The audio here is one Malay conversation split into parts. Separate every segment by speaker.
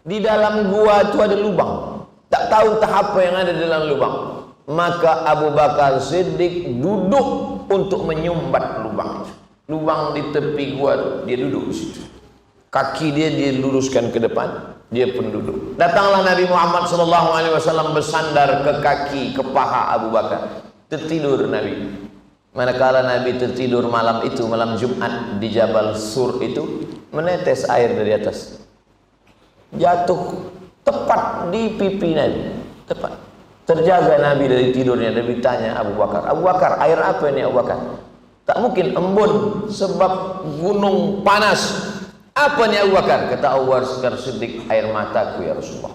Speaker 1: Di dalam gua itu ada lubang. Tak tahu entah apa yang ada di dalam lubang. Maka Abu Bakar Siddiq duduk untuk menyumbat lubang. Lubang di tepi gua, dia duduk di situ. Kaki dia luruskan ke depan, dia pun duduk. Datanglah Nabi Muhammad SAW bersandar ke kaki, ke paha Abu Bakar. Tertidur Nabi. Manakala Nabi tertidur malam itu, malam Jumat di Jabal Sur itu, menetes air dari atas. Jatuh tepat di pipi Nabi. Tepat. Terjaga Nabi dari tidurnya. Nabi tanya Abu Bakar, air apa ini Abu Bakar? Tak mungkin embun sebab gunung panas. Apa nih Abu Bakar? Kata Abu Bakar Siddiq, air mataku ya Rasulullah.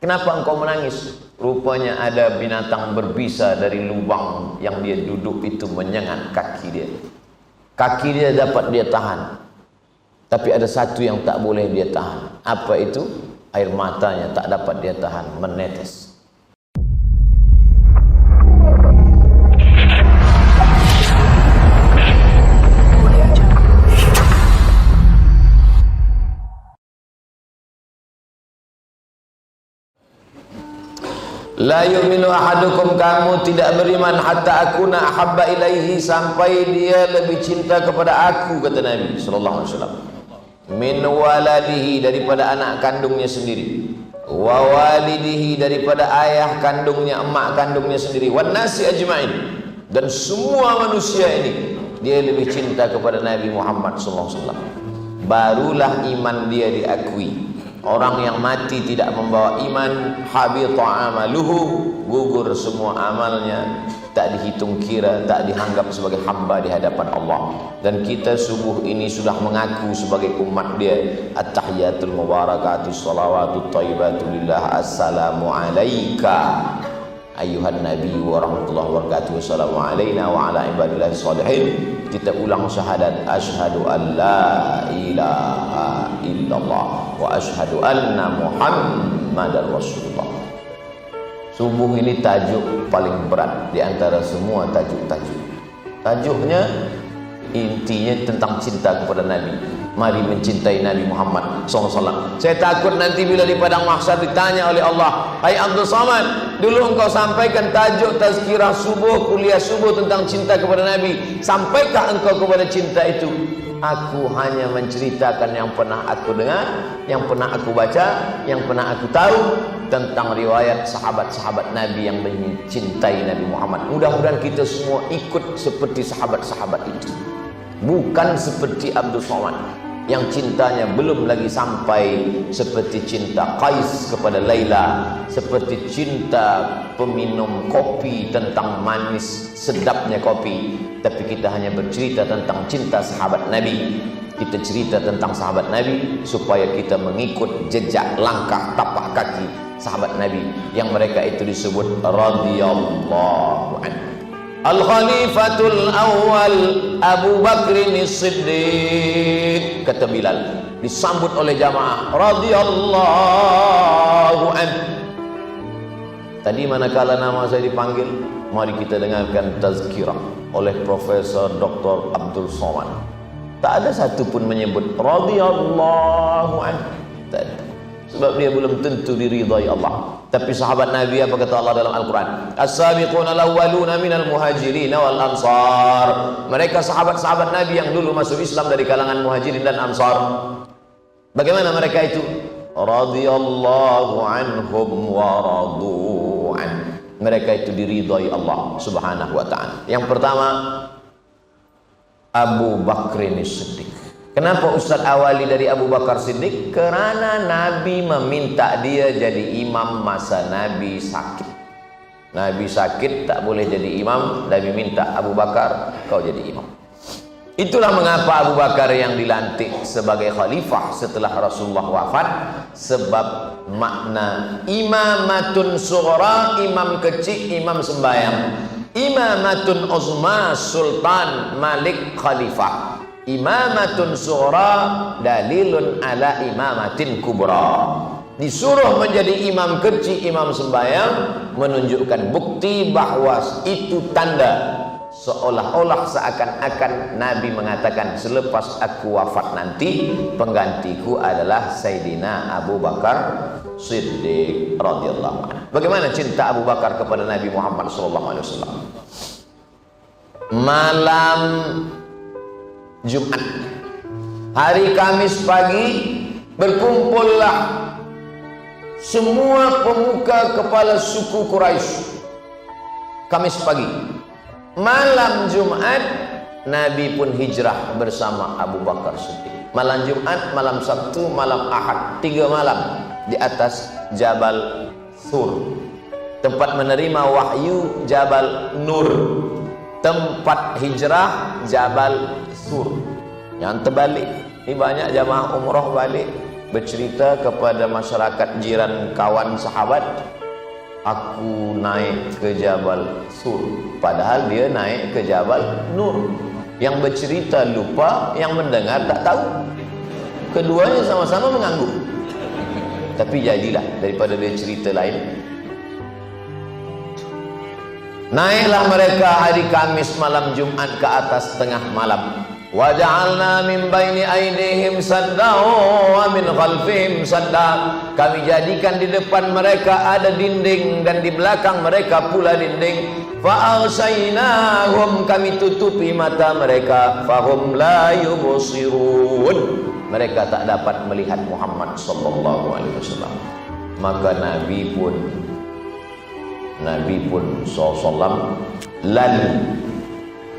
Speaker 1: Kenapa engkau menangis? Rupanya ada binatang berbisa dari lubang yang dia duduk itu menyengat kaki dia. Kaki dia dapat dia tahan, tapi ada satu yang tak boleh dia tahan. Apa itu? Air matanya tak dapat dia tahan, menetes. La yu'minu ahadukum, kamu tidak beriman hatta akuna ahabba ilaihi, sampai dia lebih cinta kepada aku, kata Nabi sallallahu alaihi wasallam, min waladihi, daripada anak kandungnya sendiri, wa walidihi, daripada ayah kandungnya, emak kandungnya sendiri, wan nasi ajmain, dan semua manusia ini dia lebih cinta kepada Nabi Muhammad sallallahu alaihi wasallam. Barulah iman dia diakui. Orang yang mati tidak membawa iman, habita amaluhu, gugur semua amalnya, tak dihitung kira, tak dianggap sebagai hamba di hadapan Allah. Dan kita subuh ini sudah mengaku sebagai umat dia. At-tahiyatul mubarakatuh salawatut thayyibatu lillah, assalamu alayka ayuhan nabi wa rahmatullahi wa barakatuh, assalamu alayna wa ala ibadillahi salihin. Kita ulang syahadat, asyhadu an la ilaha illallah wa asyhadu anna muhammadar rasulullah. Subuh ini tajuk paling berat di antara semua tajuk-tajuk. Tajuknya intinya tentang cinta kepada Nabi. Mari mencintai Nabi Muhammad SAW. Saya takut nanti bila di padang mahsyar ditanya oleh Allah, hai Abdul Somad, dulu engkau sampaikan tajuk tazkirah subuh, kuliah subuh tentang cinta kepada Nabi. Sampaikah engkau kepada cinta itu? Aku hanya menceritakan yang pernah aku dengar, yang pernah aku baca, yang pernah aku tahu tentang riwayat sahabat-sahabat Nabi yang mencintai Nabi Muhammad. Mudah-mudahan kita semua ikut seperti sahabat-sahabat itu, bukan seperti Abdul Somad yang cintanya belum lagi sampai seperti cinta Qais kepada Laila, seperti cinta peminum kopi tentang manis sedapnya kopi. Tapi kita hanya bercerita tentang cinta sahabat Nabi. Kita cerita tentang sahabat Nabi supaya kita mengikut jejak langkah tapak kaki sahabat Nabi yang mereka itu disebut radhiyallahu anhu. Al-Khalifatul Awal Abu Bakrin Siddiq, kata Bilal, disambut oleh jamaah radhiyallahu anhu. Tadi manakala nama saya dipanggil, mari kita dengarkan tazkirah oleh Profesor Dr. Abdul Somad. Tak ada satu pun menyebut radhiyallahu anhu. Tak ada. Sebab dia belum tentu diridhai Allah. Tapi sahabat Nabi, apa kata Allah dalam Al-Quran? As-sabiquna al-awwaluna minal muhajirin wal ansar. Mereka sahabat-sahabat Nabi yang dulu masuk Islam dari kalangan muhajirin dan ansar. Bagaimana mereka itu? Radhiyallahu anhum wa radu an. Mereka itu diridhai Allah Subhanahu wa ta'ala. Yang pertama, Abu Bakrin Siddiq. Kenapa Ustaz awali dari Abu Bakar Siddiq? Kerana Nabi meminta dia jadi imam masa Nabi sakit. Nabi sakit, tak boleh jadi imam. Nabi minta, Abu Bakar, kau jadi imam. Itulah mengapa Abu Bakar yang dilantik sebagai khalifah setelah Rasulullah wafat. Sebab makna imamatun sughra, imam kecil, imam sembahyang. Imamatun uzma, sultan, malik, khalifah. Imamatun sughra dalilun ala imamatin kubra. Disuruh menjadi imam kecil, imam sembahyang, menunjukkan bukti bahwa itu tanda seolah-olah seakan-akan Nabi mengatakan selepas aku wafat nanti penggantiku adalah Sayyidina Abu Bakar Siddiq radhiyallahu anhu. Bagaimana cinta Abu Bakar kepada Nabi Muhammad SAW? Malam Jumat, hari Kamis pagi, berkumpullah semua pemuka kepala suku Quraisy. Kamis pagi, malam Jumat Nabi pun hijrah bersama Abu Bakar Siddiq. Malam Jumat, malam Sabtu, malam Ahad, 3 malam di atas Jabal Sur, tempat menerima wahyu Jabal Nur, tempat hijrah Jabal Sur. Yang terbalik, ini banyak jamaah umrah balik bercerita kepada masyarakat jiran kawan sahabat, aku naik ke Jabal Sur, padahal dia naik ke Jabal Nur. Yang bercerita lupa, yang mendengar tak tahu. Keduanya sama-sama mengangguk. Tapi jadilah daripada dia cerita lain. Naiklah mereka hari Kamis malam Jumat ke atas tengah malam. Wa ja'alna min baini aydihim sadda wa min khalfihim sadda. Kami jadikan di depan mereka ada dinding dan di belakang mereka pula dinding. Fa aghshaynahum, kami tutupi mata mereka, fahum la yubsirun, mereka tak dapat melihat Muhammad sallallahu alaihi wasallam. Maka Nabi pun SAW lalu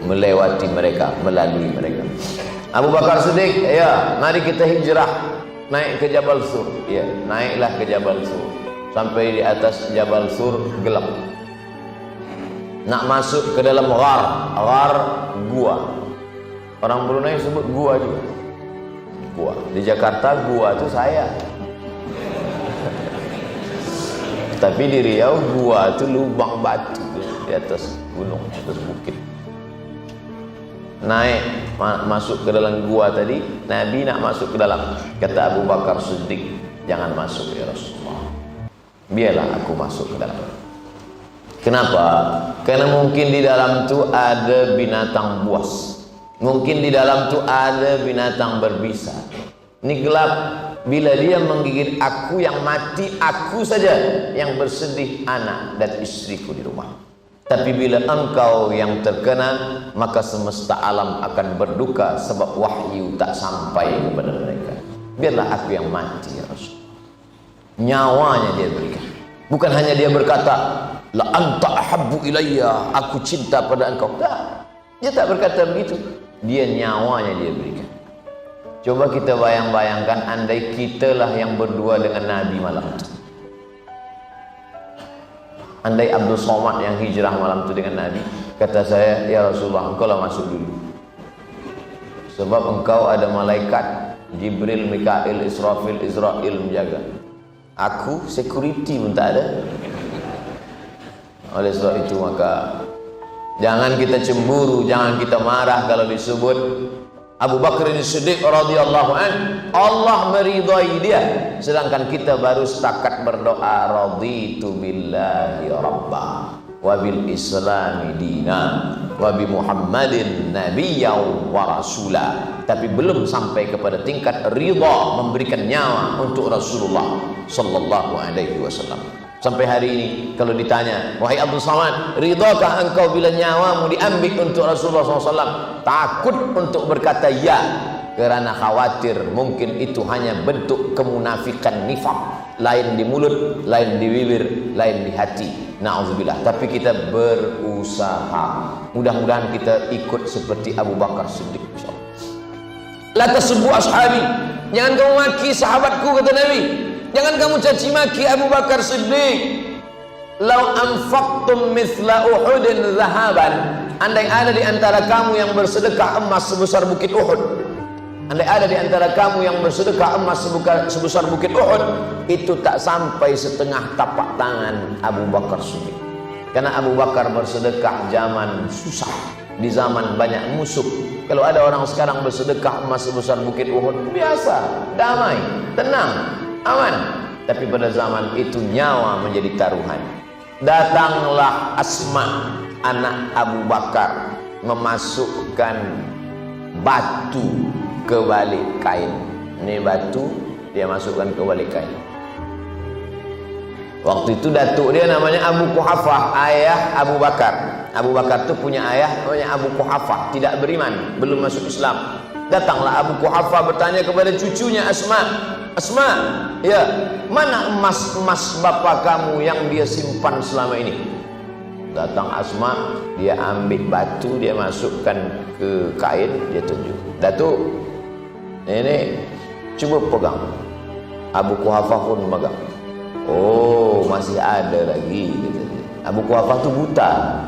Speaker 1: melewati mereka, melalui mereka. Abu Bakar Siddiq, ya, mari kita hijrah naik ke Jabal Sur. Ya, naiklah ke Jabal Sur. Sampai di atas Jabal Sur gelap. Nak masuk ke dalam ghar gua. Orang Brunei sebut gua juga. Gua. Di Jakarta gua itu saya. Tapi di Riau gua itu lubang batu di atas gunung, di atas bukit. Naik masuk ke dalam gua tadi, Nabi nak masuk ke dalam, kata Abu Bakar Siddiq, jangan masuk ya Rasulullah, biarlah aku masuk ke dalam. Kenapa? Karena mungkin di dalam tu ada binatang buas, mungkin di dalam tu ada binatang berbisa. Ini gelap. Bila dia menggigit aku yang mati, aku saja yang bersedih, anak dan istriku di rumah. Tapi bila engkau yang terkena, maka semesta alam akan berduka sebab wahyu tak sampai kepada mereka. Biarlah aku yang mati ya Rasul. Nyawanya dia berikan. Bukan hanya dia berkata, la anta ahabbu ilayya, aku cinta pada engkau. Tak. Dia tak berkata begitu. Dia nyawanya dia berikan. Coba kita bayang-bayangkan, andai kitalah yang berdua dengan Nabi malam itu. Andai Abdul Somad yang hijrah malam itu dengan Nabi, kata saya, ya Rasulullah, engkau lah masuk dulu. Sebab engkau ada malaikat Jibril, Mikail, Israfil, Israel menjaga. Aku security pun tak ada. Oleh sebab itu maka jangan kita cemburu, jangan kita marah kalau disebut Abu Bakar Siddiq radhiyallahu an, Allah meridai dia, sedangkan kita baru setakat berdoa raditu billahi rabba wa bil islami dina wa bi Muhammadin nabiyyan wa rasula, tapi belum sampai kepada tingkat ridha, memberikan nyawa untuk Rasulullah sallallahu alaihi wasallam. Sampai hari ini kalau ditanya, wahai Abdul Somad, ridhakah engkau bila nyawamu diambil untuk Rasulullah SAW? Takut untuk berkata ya, kerana khawatir mungkin itu hanya bentuk kemunafikan nifaq, lain di mulut, lain di bibir, lain di hati. Na'udzubillah. Tapi kita berusaha, mudah-mudahan kita ikut seperti Abu Bakar Siddiq, insyaallah. La tasubbu ashabi, jangan kamu maki sahabatku, kata Nabi. Jangan kamu caci maki Abu Bakar Siddiq. Lau anfaqtum mithla Uhudin zahaban, andai ada di antara kamu yang bersedekah emas sebesar bukit Uhud, andai ada di antara kamu yang bersedekah emas sebesar bukit Uhud, itu tak sampai setengah tapak tangan Abu Bakar Siddiq. Karena Abu Bakar bersedekah zaman susah, di zaman banyak musuh. Kalau ada orang sekarang bersedekah emas sebesar bukit Uhud, biasa, damai, tenang, aman. Tapi pada zaman itu nyawa menjadi taruhan. Datanglah Asma, anak Abu Bakar, memasukkan batu ke balik kain. Ini batu dia masukkan ke balik kain. Waktu itu datuk dia namanya Abu Quhafah, ayah Abu Bakar. Abu Bakar itu punya ayah namanya Abu Quhafah, tidak beriman, belum masuk Islam. Datanglah Abu Quhafah bertanya kepada cucunya Asma, Asma, ya, mana emas-emas bapak kamu yang dia simpan selama ini? Datang Asma, dia ambil batu, dia masukkan ke kain, dia tunjuk. Datuk, ini coba pegang. Abu Quhafah pun memegang. Oh, masih ada lagi. Abu Quhafah tu buta,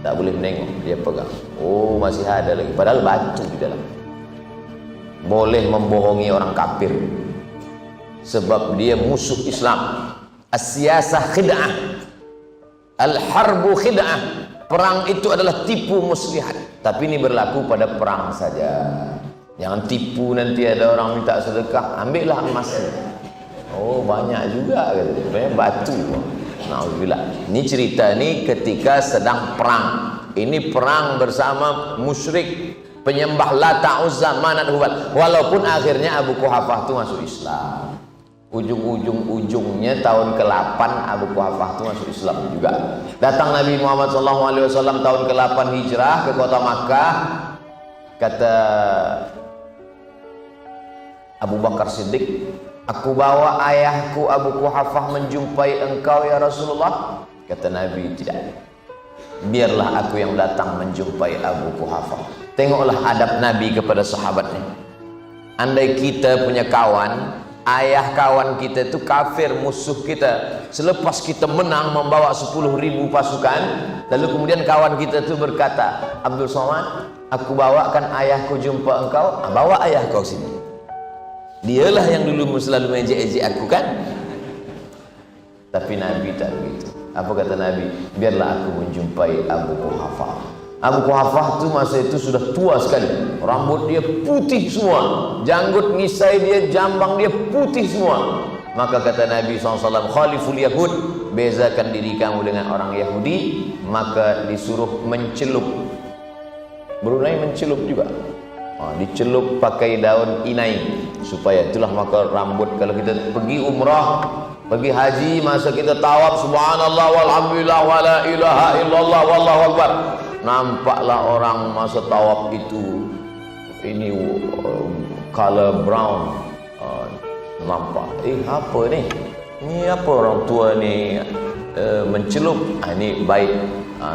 Speaker 1: tak boleh menengok, dia pegang. Oh, masih ada lagi. Padahal batu di dalam. Boleh membohongi orang kafir, sebab dia musuh Islam. As-siyasah khid'ah, al-harbu khid'ah. Perang itu adalah tipu muslihat. Tapi ini berlaku pada perang saja. Jangan tipu nanti ada orang minta sedekah, ambillah emasnya. Oh, banyak juga katanya, batu. Nauzubillah. Ini cerita ini ketika sedang perang. Ini perang bersama musyrik, penyembah Lata, Uzza, Manat, Hubal. Walaupun akhirnya Abu Quhafah itu masuk Islam. Ujung-ujungnya tahun ke-8 Abu Quhafah itu masuk Islam juga. Datang Nabi Muhammad SAW tahun ke-8 hijrah ke kota Makkah. Kata Abu Bakar Siddiq, aku bawa ayahku Abu Quhafah menjumpai engkau ya Rasulullah. Kata Nabi, tidak, biarlah aku yang datang menjumpai Abu Quhafah. Tengoklah adab Nabi kepada sahabatnya. Andai kita punya kawan, ayah kawan kita itu kafir, musuh kita, selepas kita menang membawa 10.000 pasukan, lalu kemudian kawan kita itu berkata, Abdul Somad, aku bawakan ayahku jumpa engkau. Bawa ayah kau sini. Dialah yang dulu selalu mengejek-ejek aku kan. Tapi Nabi tak begitu. Apa kata Nabi? Biarlah aku menjumpai Abu Quhafah. Abu Quhafah itu masa itu sudah tua sekali. Rambut dia putih semua, janggut ngisai dia, jambang dia putih semua. Maka kata Nabi SAW, khaliful Yahud, bezakan diri kamu dengan orang Yahudi. Maka disuruh mencelup. Brunei mencelup juga. Dicelup pakai daun inai, supaya itulah maka rambut. Kalau kita pergi umrah, pergi haji, masa kita tawaf, subhanallah walhamdulillah wala ilaha illallah wallahu akbar, nampaklah orang masa tawaf itu ini color brown, nampak apa ni, ini apa orang tua ni mencelup. Ini baik,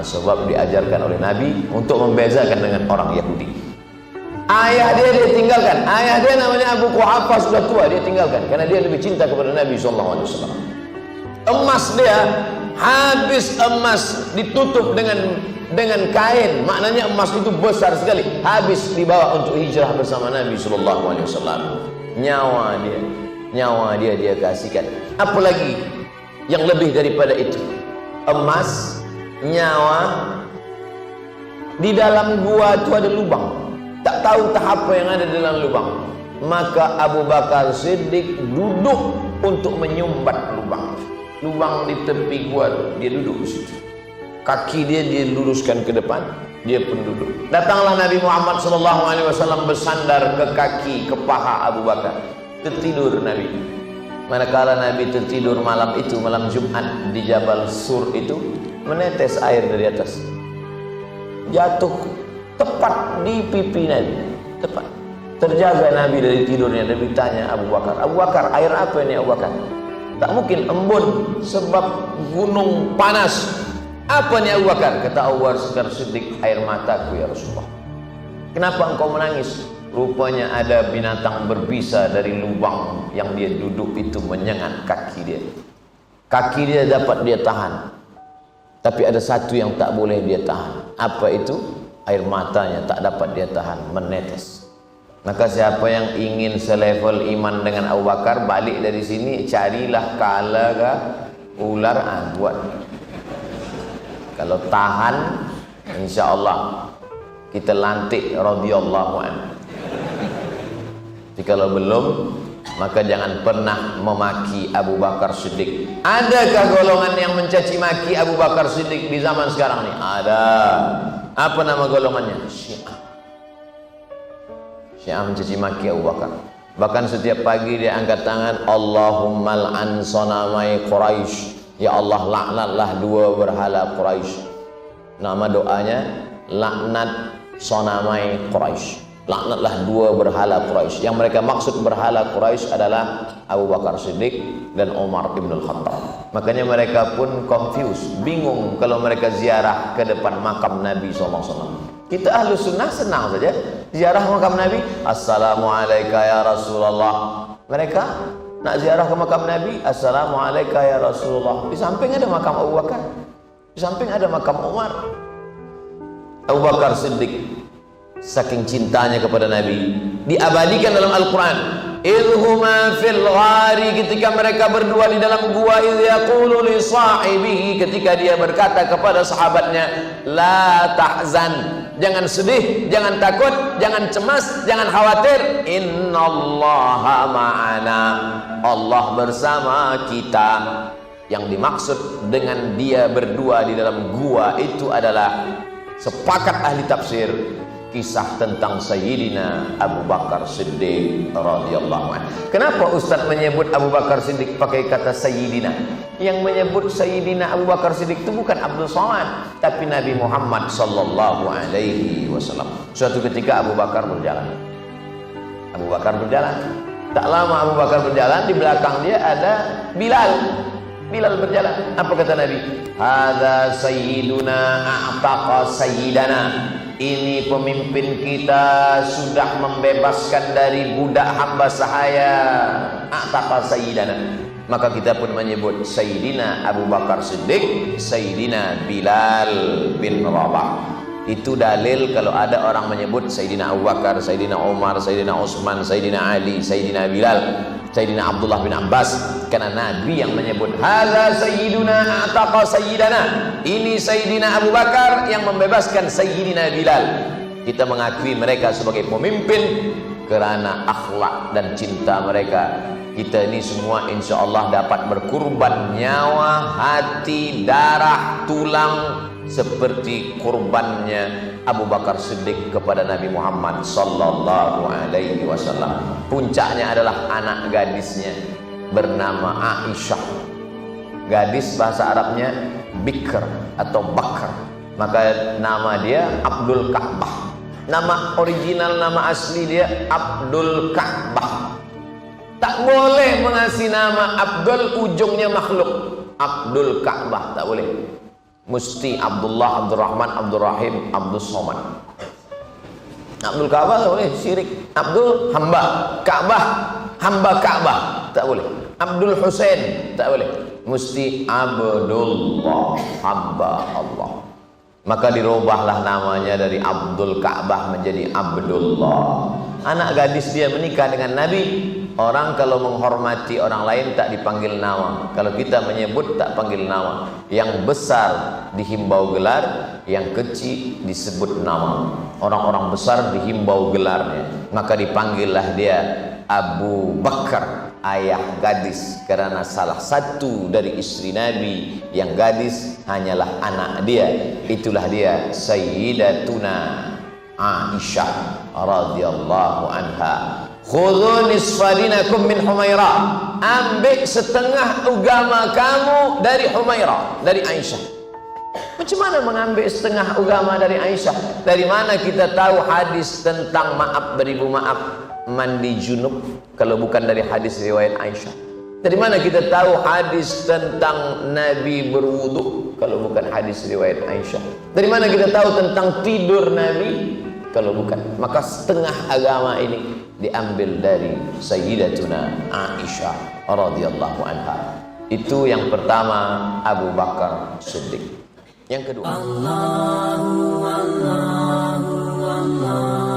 Speaker 1: sebab diajarkan oleh Nabi untuk membezakan dengan orang Yahudi. Ayah dia tinggalkan. Ayah dia namanya Abu Quhafah, sudah tua, dia tinggalkan karena dia lebih cinta kepada Nabi SAW. Emas dia habis, emas ditutup dengan kain, maknanya emas itu besar sekali, habis dibawa untuk hijrah bersama Nabi SAW. Nyawa dia dia kasihkan. Apalagi yang lebih daripada itu, emas, nyawa. Di dalam gua itu ada lubang, tak tahu tak apa yang ada dalam lubang. Maka Abu Bakar Siddiq duduk untuk menyumbat lubang. Lubang di tepi gua, dia duduk di situ. Kaki dia luruskan ke depan, dia pun duduk. Datanglah Nabi Muhammad SAW bersandar ke kaki, ke paha Abu Bakar. Tertidur Nabi. Manakala Nabi tertidur malam itu, malam Jumat di Jabal Sur itu, menetes air dari atas, jatuh tepat di pipi Nabi, tepat. Terjaga Nabi dari tidurnya. Nabi tanya Abu Bakar, Abu Bakar, air apa ini Abu Bakar? Tak mungkin embun, sebab gunung panas. Apa ni Abu Bakar? Kata Abu Bakar Siddiq, air mataku ya Rasulullah. Kenapa engkau menangis? Rupanya ada binatang berbisa dari lubang yang dia duduk itu menyengat kaki dia. Kaki dia dapat dia tahan, tapi ada satu yang tak boleh dia tahan. Apa itu? Air matanya tak dapat dia tahan, menetes. Maka siapa yang ingin selevel iman dengan Abu Bakar, balik dari sini carilah kala ke ular, buat. Kalau tahan, insya Allah kita lantik radhiyallahu anhu. Tapi kalau belum, maka jangan pernah memaki Abu Bakar Siddiq. Adakah golongan yang mencaci maki Abu Bakar Siddiq di zaman sekarang ini? Ada. Apa nama golongannya? Syiah. Syiah mencaci maki Abu Bakar. Bahkan setiap pagi dia angkat tangan, Allahumma al'an sonamai Quraisy. Ya Allah, laknatlah dua berhala Quraisy. Nama doanya, laknat sonamai Quraisy. Laknatlah dua berhala Quraisy. Yang mereka maksud berhala Quraisy adalah Abu Bakar Siddiq dan Umar ibn al-Khattab. Makanya mereka pun confused, bingung kalau mereka ziarah ke depan makam Nabi SAW. Kita ahlu sunnah senang saja ziarah makam Nabi. Assalamualaikum ya Rasulullah. Mereka nak ziarah ke makam Nabi, Assalamualaikum ya Rasulullah. Di samping ada makam Abu Bakar, di samping ada makam Umar. Abu Bakar Siddiq saking cintanya kepada Nabi diabadikan dalam Al-Quran, idhuma fil ghari, ketika mereka berdua di dalam gua, idh yaqulu li sahibihi, ketika dia berkata kepada sahabatnya, la tahzan, jangan sedih, jangan takut, jangan cemas, jangan khawatir, innallaha ma'ana, Allah bersama kita. Yang dimaksud dengan dia berdua di dalam gua itu adalah, sepakat ahli tafsir, kisah tentang Sayyidina Abu Bakar Siddiq radhiyallahu anhu. Kenapa Ustaz menyebut Abu Bakar Siddiq pakai kata Sayyidina? Yang menyebut Sayyidina Abu Bakar Siddiq itu bukan Abdul Somad, tapi Nabi Muhammad sallallahu alaihi wasallam. Suatu ketika Abu Bakar berjalan. Abu Bakar berjalan. Tak lama Abu Bakar berjalan, di belakang dia ada Bilal. Bilal berjalan. Apa kata Nabi? Hadza sayyiduna a'taqa sayyidana. Ini pemimpin kita sudah membebaskan dari budak hamba sahaya. A'taqa sayyidana. Maka kita pun menyebut Sayyidina Abu Bakar Siddiq, Sayyidina Bilal bin Rabah. Itu dalil kalau ada orang menyebut Sayyidina Abu Bakar, Sayyidina Umar, Sayyidina Utsman, Sayyidina Ali, Sayyidina Bilal, Sayyidina Abdullah bin Abbas, karena Nabi yang menyebut hadza sayyiduna a'taqa sayyidana. Ini Sayyidina Abu Bakar yang membebaskan Sayyidina Bilal. Kita mengakui mereka sebagai pemimpin karena akhlak dan cinta mereka. Kita ini semua insya Allah dapat berkurban nyawa, hati, darah, tulang, seperti kurbannya Abu Bakar Siddiq kepada Nabi Muhammad sallallahu alaihi wasallam. Puncaknya adalah anak gadisnya bernama Aisyah. Gadis bahasa Arabnya Bikr atau Bakr. Maka nama dia Abdul Ka'bah. Nama original, nama asli dia Abdul Ka'bah. Tak boleh mengasih nama Abdul ujungnya makhluk. Abdul Ka'bah tak boleh. Mesti Abdullah, Abdurrahman, Abdurrahim, Abdul Somad. Abdul Ka'bah tak boleh, syirik. Abdul hamba, Ka'bah hamba Ka'bah tak boleh. Abdul Husain tak boleh. Mesti Abdullah, hamba Allah. Maka dirubahlah namanya dari Abdul Ka'bah menjadi Abdullah. Anak gadis dia menikah dengan Nabi. Orang kalau menghormati orang lain tak dipanggil nama. Kalau kita menyebut tak panggil nama. Yang besar dihimbau gelar, yang kecil disebut nama. Orang-orang besar dihimbau gelarnya. Maka dipanggillah dia Abu Bakar, ayah gadis, karena salah satu dari istri Nabi yang gadis hanyalah anak dia. Itulah dia Sayyidatuna Aisyah radhiyallahu anha. Khudhu nisfa dinakum min Humairah. Ambil setengah agama kamu dari Humairah, dari Aisyah. Macam mana mengambil setengah agama dari Aisyah? Dari mana kita tahu hadis tentang maaf beribu maaf mandi junub kalau bukan dari hadis riwayat Aisyah? Dari mana kita tahu hadis tentang Nabi berwudu kalau bukan hadis riwayat Aisyah? Dari mana kita tahu tentang tidur Nabi kalau bukan? Maka setengah agama ini diambil dari Sayyidatuna Aisyah radhiyallahu anha. Itu yang pertama, Abu Bakar Siddiq. Yang kedua, Allahu Allahu Allah.